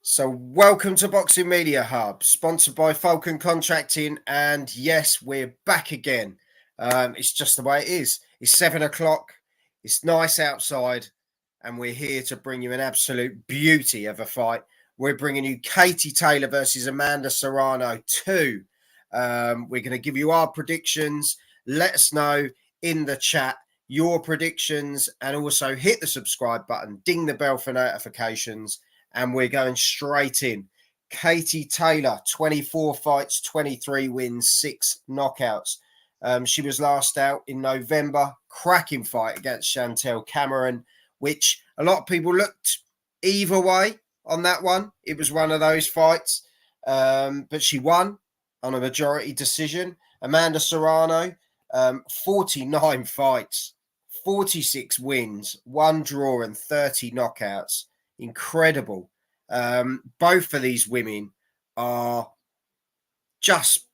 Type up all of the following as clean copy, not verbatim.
So, welcome to Boxing Media Hub, sponsored by Falcon Contracting. And yes, we're back again. It's just the way it is. It's 7 o'clock. It's nice outside, and we're here to bring you an absolute beauty of a fight. We're bringing you Katie Taylor versus Amanda Serrano 2. We're going to give you our predictions. Let us know in the chat your predictions, and also hit the subscribe button, ding the bell for notifications. And we're going straight in. Katie Taylor, 24 fights, 23 wins, 6 knockouts. She was last out in November. Cracking fight against Chantel Cameron, which a lot of people looked either way on that one. It was one of those fights. But she won on a majority decision. Amanda Serrano, 49 fights, 46 wins, 1 draw and 30 knockouts. Incredible. Both of these women are just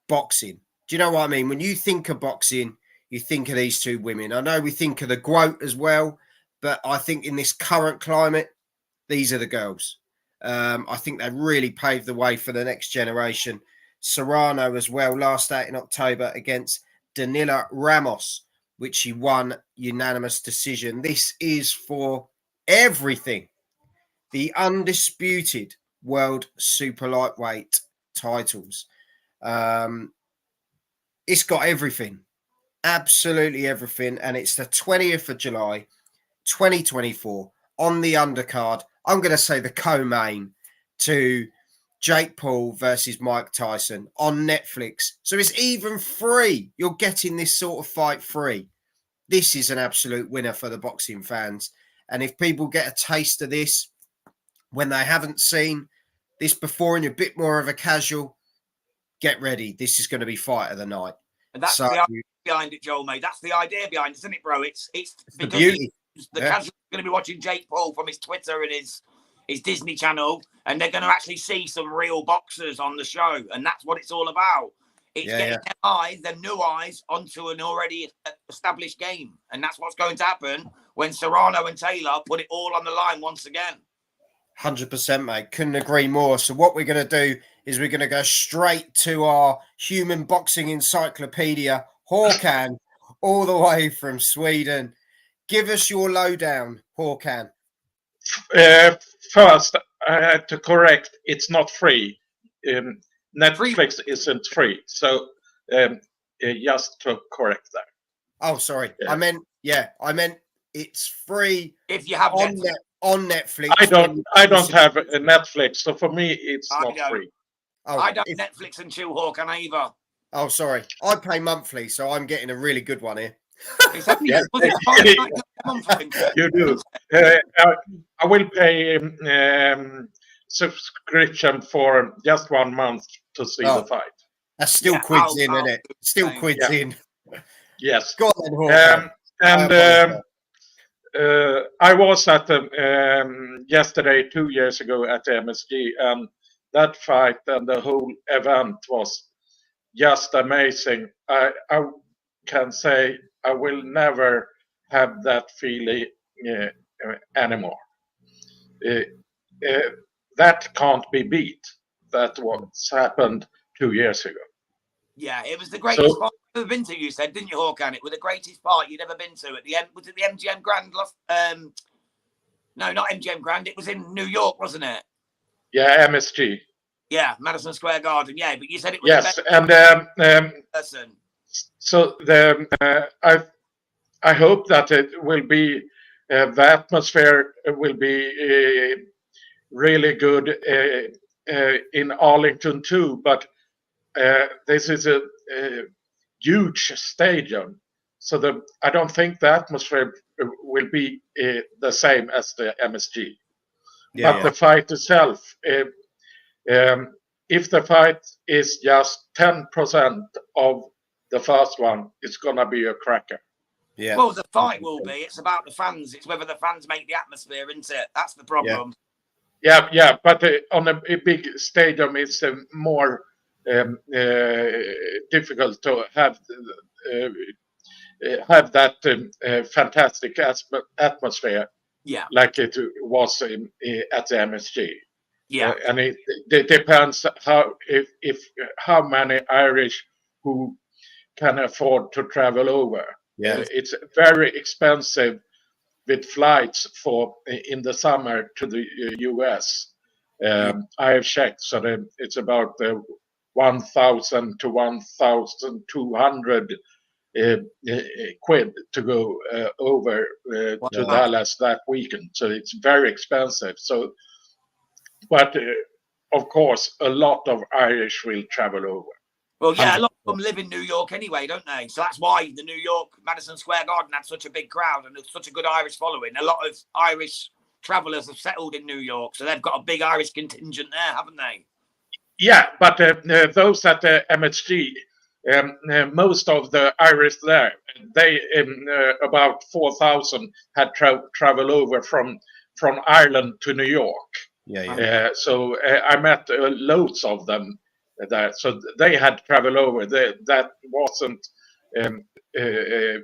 boxing. Do you know what I mean? When you think of boxing, you think of these two women. I know we think of the GWOAT as well, but I think in this current climate, these are the girls. I think they really paved the way for the next generation. Serrano as well, last out in October against Danila Ramos, which she won unanimous decision. This is for everything. The Undisputed World Super Lightweight titles. It's got everything. Absolutely everything. And it's the 20th of July, 2024, on the undercard. I'm going to say the co-main to Jake Paul versus Mike Tyson on Netflix. So it's even free. You're getting this sort of fight free. This is an absolute winner for the boxing fans. And if people get a taste of this, when they haven't seen this before and you're a bit more of a casual, get ready. This is going to be fight of the night. And that's the idea behind it, Joel, mate. That's the idea behind it, isn't it, bro? It's the beauty. The casual's going to be watching Jake Paul from his Twitter and his Disney channel, and they're going to actually see some real boxers on the show. And that's what it's all about. It's getting them new eyes onto an already established game. And that's what's going to happen when Serrano and Taylor put it all on the line once again. 100%, mate. Couldn't agree more. So what we're going to do is we're going to go straight to our human boxing encyclopedia, Håkan, all the way from Sweden. Give us your lowdown, Håkan. First, I had to correct, it's not free. Netflix isn't free. So just to correct that. Oh, sorry. Yeah. I meant it's free if you have on Netflix. I don't have a Netflix, so for me it's not free. Oh, I don't Netflix and chill, Hawk, and either. Oh, sorry. I pay monthly, so I'm getting a really good one here. You do. I will pay subscription for just 1 month to see the fight. That's still quids in, isn't it? Still quids in. Yes. Go on, and I was at yesterday, 2 years ago at the MSG, and that fight and the whole event was just amazing. I can say I will never have that feeling anymore. That can't be beat. That's what's happened 2 years ago. Yeah, it was the greatest fight you've ever been to, you said, didn't you, Håkan? It was the greatest fight you'd ever been to. At the end, was it the MGM Grand? No, not MGM Grand. It was in New York, wasn't it? Yeah, MSG. Yeah, Madison Square Garden. Yeah, but you said it was yes, and person. So I hope that it will be the atmosphere will be really good in Arlington too, but this is a huge stadium, so I don't think the atmosphere will be the same as the MSG. But the fight itself, if the fight is just 10% of the first one, it's gonna be a cracker. Yeah. Well, the fight will be. It's about the fans. It's whether the fans make the atmosphere, isn't it? That's the problem. Yeah. But on a big stadium, it's more difficult to have that fantastic atmosphere. Yeah. Like it was at the MSG. Yeah. And it depends how many Irish who can afford to travel over. Yeah. It's very expensive with flights in the summer to the US. I have checked, so it's about 1,000 to 1,200 quid to go over to Dallas that weekend. So it's very expensive. So, but of course, a lot of Irish will travel over. Well, yeah, a lot of them live in New York anyway, don't they? So that's why the New York Madison Square Garden had such a big crowd and such a good Irish following. A lot of Irish travelers have settled in New York, so they've got a big Irish contingent there, haven't they? Yeah, but those at the MSG, most of the Irish there, they about 4,000 had traveled over from Ireland to New York. Yeah. So I met loads of them there. So they had traveled over. That wasn't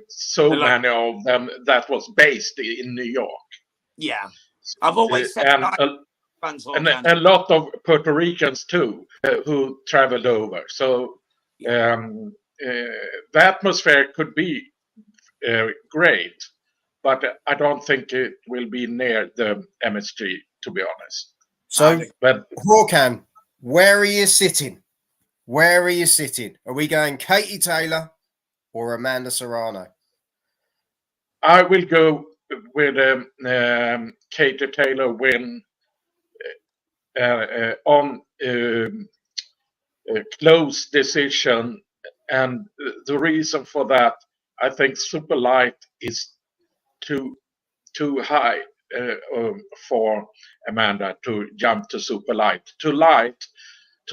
so many of them that was based in New York. Yeah, I've always said and a lot of Puerto Ricans too who traveled over. So the atmosphere could be great, but I don't think it will be near the MSG, to be honest. So, Håkan, where are you sitting? Where are you sitting? Are we going Katie Taylor or Amanda Serrano? I will go with Katie Taylor win on a close decision. And the reason for that, I think super light is too high for Amanda to jump to super light. To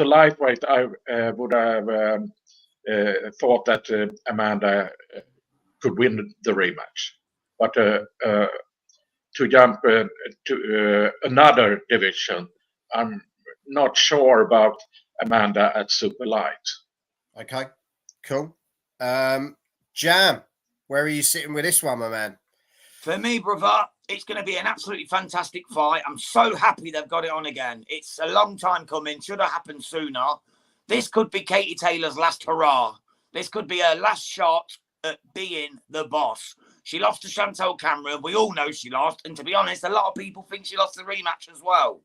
lightweight, I would have thought that Amanda could win the rematch. But to jump to another division, I'm not sure about Amanda at super light. Okay, cool. Jam, where are you sitting with this one, my man? For me, brother, it's going to be an absolutely fantastic fight. I'm so happy they've got it on again. It's a long time coming. Should have happened sooner. This could be Katie Taylor's last hurrah. This could be her last shot at being the boss. She lost to Chantel Cameron. We all know she lost. And to be honest, a lot of people think she lost the rematch as well.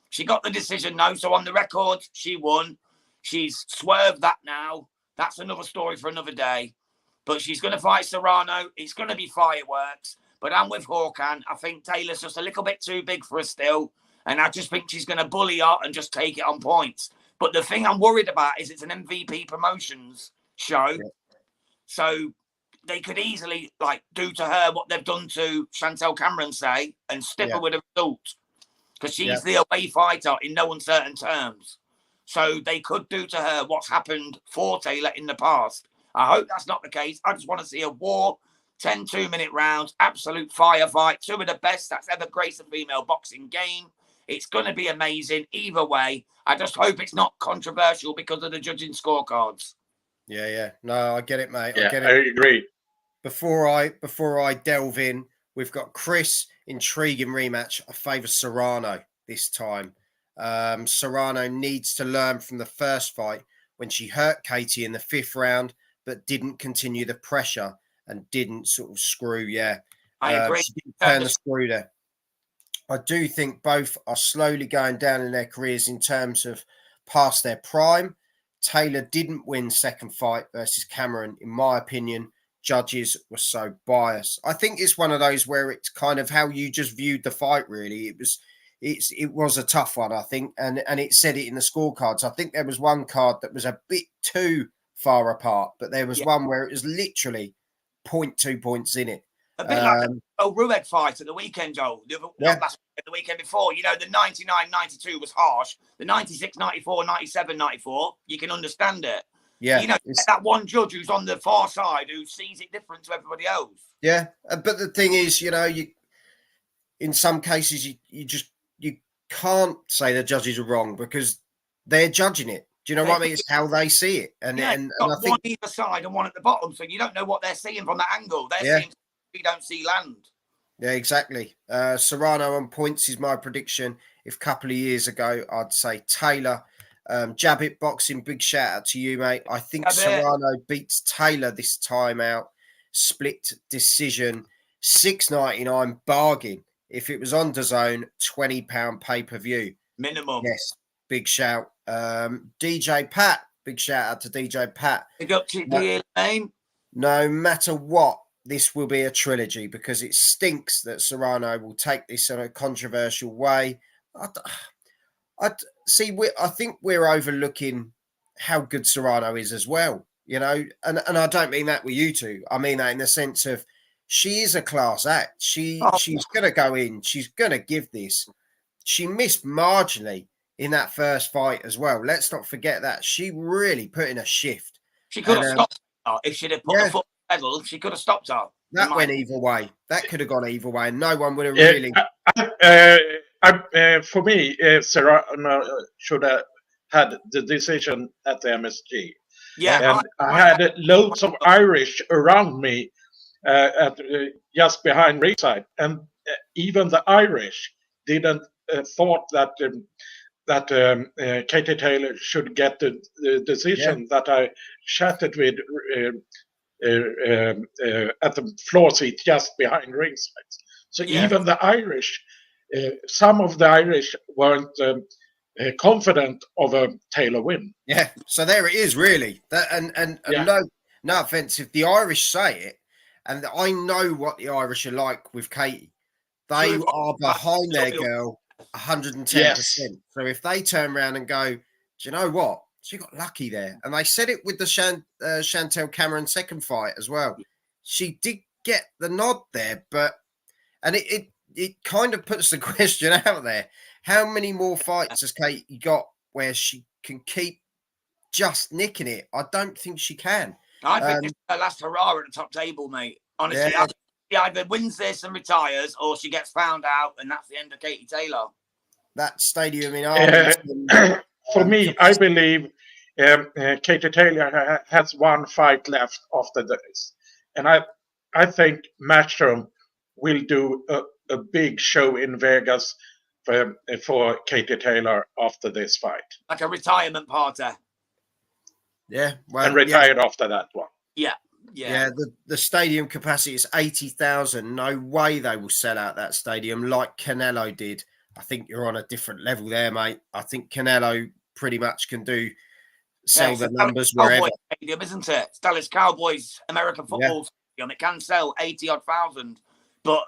She got the decision, no. So on the record, she won. She's swerved that now. That's another story for another day. But she's going to fight Serrano. It's going to be fireworks. But I'm with Håkan. I think Taylor's just a little bit too big for her still. And I just think she's going to bully her and just take it on points. But the thing I'm worried about is it's an MVP Promotions show. Yeah. So they could easily do to her what they've done to Chantel Cameron, say, and stick her with a result. Because she's the away fighter in no uncertain terms. So they could do to her what's happened for Taylor in the past. I hope that's not the case. I just want to see a war, 10 2-minute rounds, absolute firefight, two of the best that's ever graced a female boxing game. It's going to be amazing either way. I just hope it's not controversial because of the judging scorecards. Yeah. No, I get it, mate. Yeah, I get it. I agree. Before I delve in, we've got Chris, intriguing rematch. I favour Serrano this time. Serrano needs to learn from the first fight when she hurt Katie in the 5th round, but didn't continue the pressure and didn't sort of screw. I agree. She didn't turn the screw there. I do think both are slowly going down in their careers in terms of past their prime. Taylor didn't win second fight versus Cameron, in my opinion. Judges were so biased. I think it's one of those where it's kind of how you just viewed the fight, really. It was a tough one, I think, and it said it in the scorecards. I think there was one card that was a bit too far apart, but there was one where it was literally 0.2 points in it. A bit like the Rueg fight at the weekend, Joel. The weekend before. You know, the 99-92 was harsh. The 96-94, 97-94, you can understand it. Yeah. You know, that one judge who's on the far side who sees it different to everybody else. Yeah. But the thing is, you know, in some cases, you can't say the judges are wrong because they're judging it. Do you know what I mean? It's how they see it. And I think one either side and one at the bottom, so you don't know what they're seeing from that angle. They're seeing we don't see land. Yeah, exactly. Serrano on points is my prediction. If a couple of years ago, I'd say Taylor. Jabbit Boxing, big shout out to you, mate. I think Serrano beats Taylor this time out. Split decision, $6.99 bargain. If it was on DAZN, £20 pay-per-view. Minimum. Yes, big shout. DJ Pat, big shout out to DJ Pat. Big up to you, Elaine. No matter what, this will be a trilogy because it stinks that Serrano will take this in a controversial way. I think we're overlooking how good Serrano is as well, you know, and I don't mean that with you two. I mean that in the sense of she is a class act. She's going to go in. She's going to give this. She missed marginally in that first fight as well. Let's not forget that. She really put in a shift. She could have stopped her. If she'd have put her foot on the pedal, she could have stopped her. That went either way. That could have gone either way. And no one would have really... for me, Serrano should have had the decision at the MSG. Yeah, and I had loads of Irish around me just behind ringside, and even the Irish didn't thought that Katie Taylor should get the decision that I chatted with at the floor seat just behind ringside. So even the Irish, some of the Irish weren't confident of a Taylor win. Yeah, so there it is, really. That and no offense if the Irish say it, and I know what the Irish are like with Katie. They are behind their girl 110%. Yes. So if they turn around and go, do you know what? She got lucky there. And they said it with the Chantel Cameron second fight as well. She did get the nod there, and it kind of puts the question out there. How many more fights has Katie got where she can keep just nicking it? I don't think she can. I think this is her last hurrah at the top table, mate. Honestly, she either wins this and retires, or she gets found out, and that's the end of Katie Taylor. That stadium in Ireland. For me, I believe Katie Taylor has one fight left after this, and I think Matchroom will do a big show in Vegas for Katie Taylor after this fight, like a retirement party. Yeah, well, and retired after that one. Yeah. The stadium capacity is 80,000. No way they will sell out that stadium like Canelo did. I think you're on a different level there, mate. I think Canelo pretty much can sell the numbers wherever. Stadium, isn't it? It's Dallas Cowboys American football stadium. It can sell 80-odd thousand, but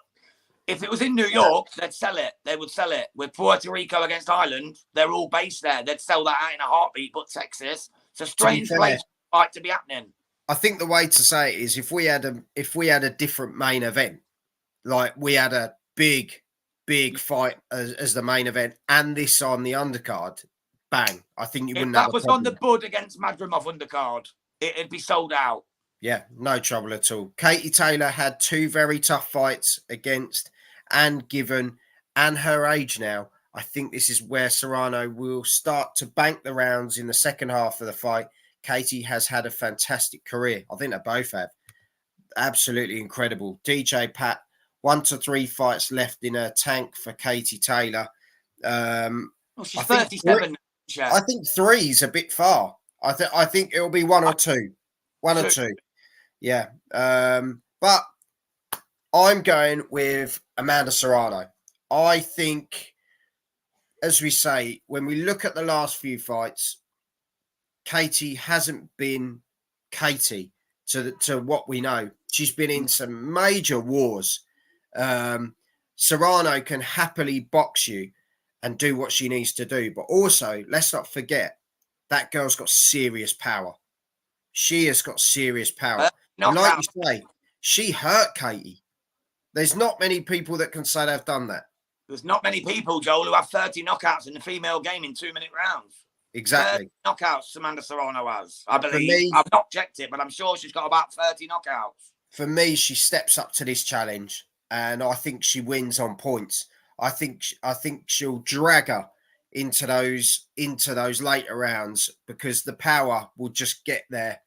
if it was in New York, they'd sell it. They would sell it. With Puerto Rico against Ireland, they're all based there. They'd sell that out in a heartbeat. But Texas, it's a strange place to be happening. I think the way to say it is if we had a different main event, like we had a big fight as the main event, and this on the undercard, bang! I think you wouldn't. If that was on the Bud against Madrimov undercard, it'd be sold out. Yeah, no trouble at all. Katie Taylor had two very tough fights against and Given, and her age now. I think this is where Serrano will start to bank the rounds in the second half of the fight. Katie has had a fantastic career. I think they both have. Absolutely incredible. DJ Pat, 1 to 3 fights left in her tank for Katie Taylor. She's 37. I think 3's a bit far. I think it'll be 1 or 2. 1 or 2. Yeah. But I'm going with Amanda Serrano. I think, as we say, when we look at the last few fights, Katie hasn't been Katie to what we know. She's been in some major wars. Serrano can happily box you and do what she needs to do. But also, let's not forget, that girl's got serious power. She has got serious power. Like you say, she hurt Katie. There's not many people that can say they've done that. There's not many people, Joel, who have 30 knockouts in the female game in 2-minute rounds. Exactly. Knockouts Amanda Serrano has, I believe. I've not checked it, but I'm sure she's got about 30 knockouts. For me, she steps up to this challenge, and I think she wins on points. I think she'll drag her into those later rounds because the power will just get there.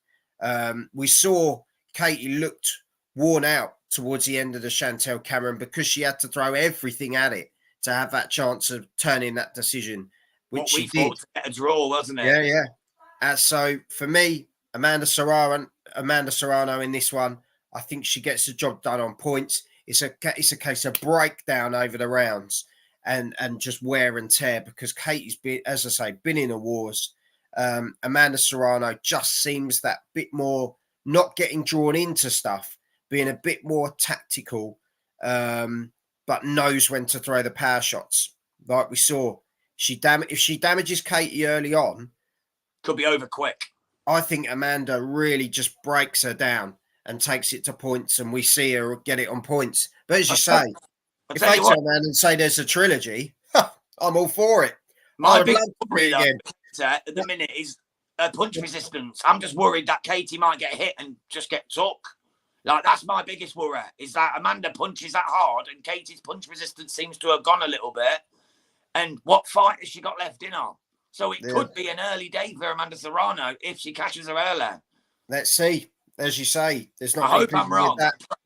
We saw Katie looked worn out towards the end of the Chantel Cameron because she had to throw everything at it to have that chance of turning that decision, which what she we did. thought to get a draw, wasn't it? Yeah, yeah. So for me, Amanda Serrano in this one, I think she gets the job done on points. It's a case of breakdown over the rounds and just wear and tear because Katie's been, as I say, been in the wars. Amanda Serrano just seems that bit more not getting drawn into stuff, being a bit more tactical, but knows when to throw the power shots. Like we saw, if she damages Katie early on, could be over quick. I think Amanda really just breaks her down and takes it to points, and we see her get it on points. But as you say, if they turn around and say there's a trilogy, I'm all for it. My big worry at the minute is punch resistance. I'm just worried that Katie might get hit and just get took. Like, that's my biggest worry, is that Amanda punches that hard and Katie's punch resistance seems to have gone a little bit. And what fight has she got left in her? So it could be an early day for Amanda Serrano if she catches her early. Let's see. As you say, there's not. I hope I'm wrong.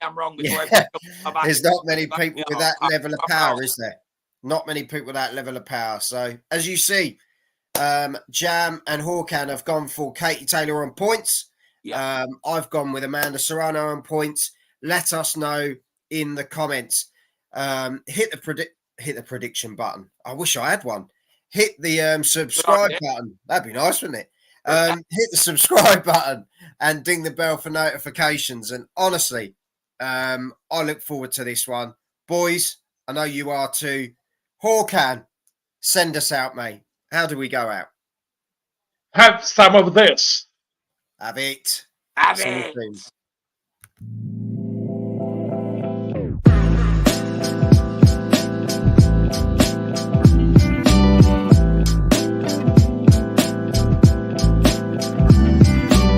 I'm wrong. There's not many people with that level of power, is there? Not many people with that level of power. So as you see, Jam and Hawkan have gone for Katie Taylor on points. Yeah. I've gone with Amanda Serrano on points. Let us know in the comments. Hit the prediction button. I wish I had one. Hit the subscribe button. That'd be nice, wouldn't it? Hit the subscribe button and ding the bell for notifications. And honestly, I look forward to this one. Boys, I know you are too. Hawkan, send us out, mate. How do we go out? Have some of this. Have it. Have it.